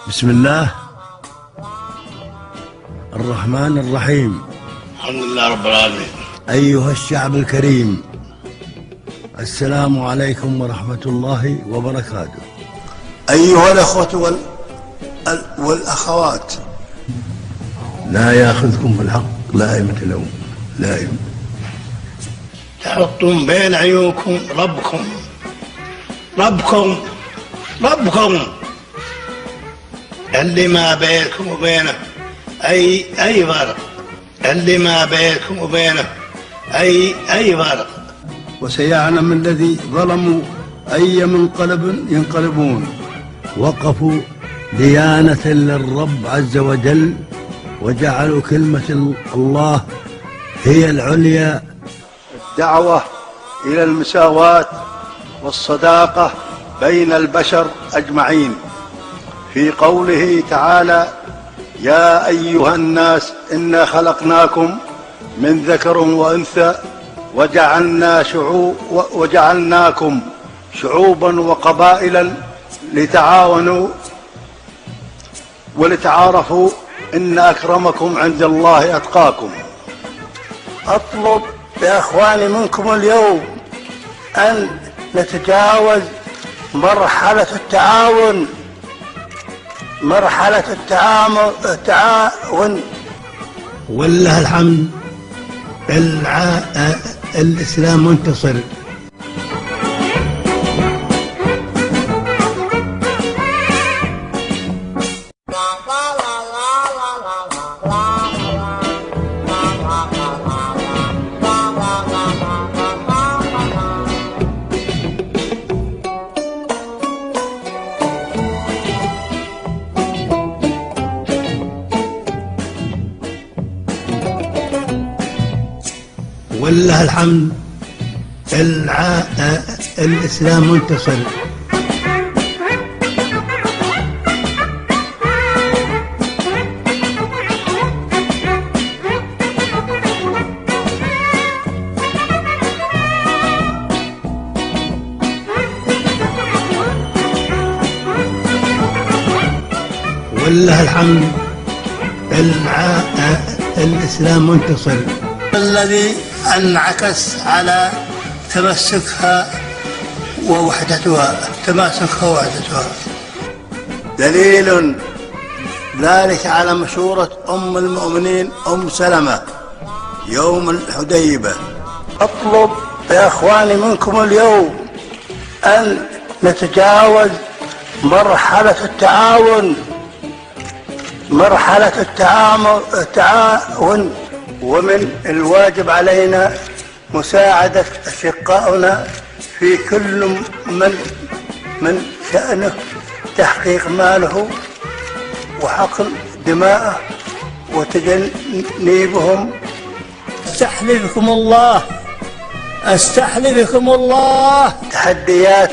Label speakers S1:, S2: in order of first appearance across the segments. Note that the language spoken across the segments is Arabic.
S1: بسم الله الرحمن الرحيم.
S2: الحمد لله رب العالمين.
S1: أيها الشعب الكريم، السلام عليكم ورحمة الله وبركاته.
S2: أيها الأخوة والأخوات،
S1: لا يأخذكم بالحق لائمة اليوم لائم.
S2: تحطون بين عيونكم ربكم. اللي ما بينكم وبينه أي فرق. اللي ما بينكم وبينه أي فرق.
S1: وسيعلم الذي ظلموا أي منقلب ينقلبون. وقفوا ديانة للرب عز وجل، وجعلوا كلمة الله هي العليا.
S3: الدعوة إلى المساواة والصداقة بين البشر أجمعين، في قوله تعالى: يا أيها الناس إنا خلقناكم من ذكر وأنثى وجعلناكم شعوبا وقبائلا لتعاونوا ولتعارفوا إن أكرمكم عند الله أتقاكم.
S4: أطلب يا أخواني منكم اليوم أن نتجاوز مرحلة التعاون،
S1: والله الحمد الإسلام منتصر. والله الحمد الإسلام منتصر. والله الحمد الإسلام منتصر.
S4: الذي انعكس على تماسكها ووحدتها.
S3: دليل ذلك على مشورة أم المؤمنين أم سلمة يوم الحديبة.
S4: أطلب يا أخواني منكم اليوم أن نتجاوز مرحلة التعاون، ومن الواجب علينا مساعدة أشقائنا في كل من شأنه تحقيق ماله وحقن دماءه وتجنيبهم.
S5: أستحلفكم الله
S4: تحديات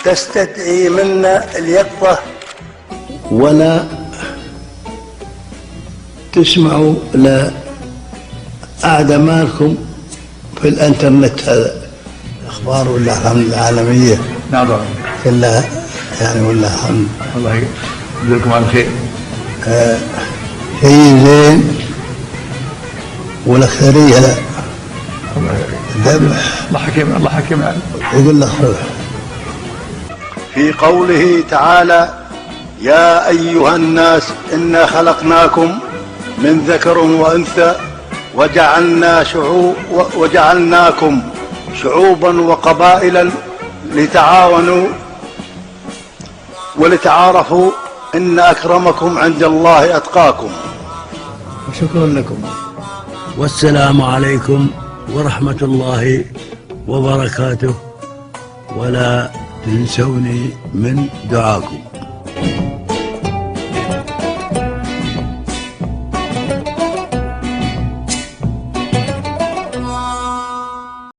S4: تستدعي منا اليقظة.
S1: ولا تسمعوا لأعدمالكم في الانترنت، هذا اخبار ولا الحمد العالميه.
S6: نعم
S1: كلها يعني ولا الحمد.
S6: الله يجزيكم على خير.
S1: شيء زين ولا خيريه. لا ذبح.
S6: الله حكيم يعني.
S1: يقول لك روح.
S3: في قوله تعالى: يا أيها الناس إنا خلقناكم من ذكر وأنثى وجعلناكم شعوبا وقبائلا لتعاونوا ولتعارفوا إن أكرمكم عند الله أتقاكم.
S1: وشكرا لكم، والسلام عليكم ورحمة الله وبركاته، ولا تنسوني من دعاكم.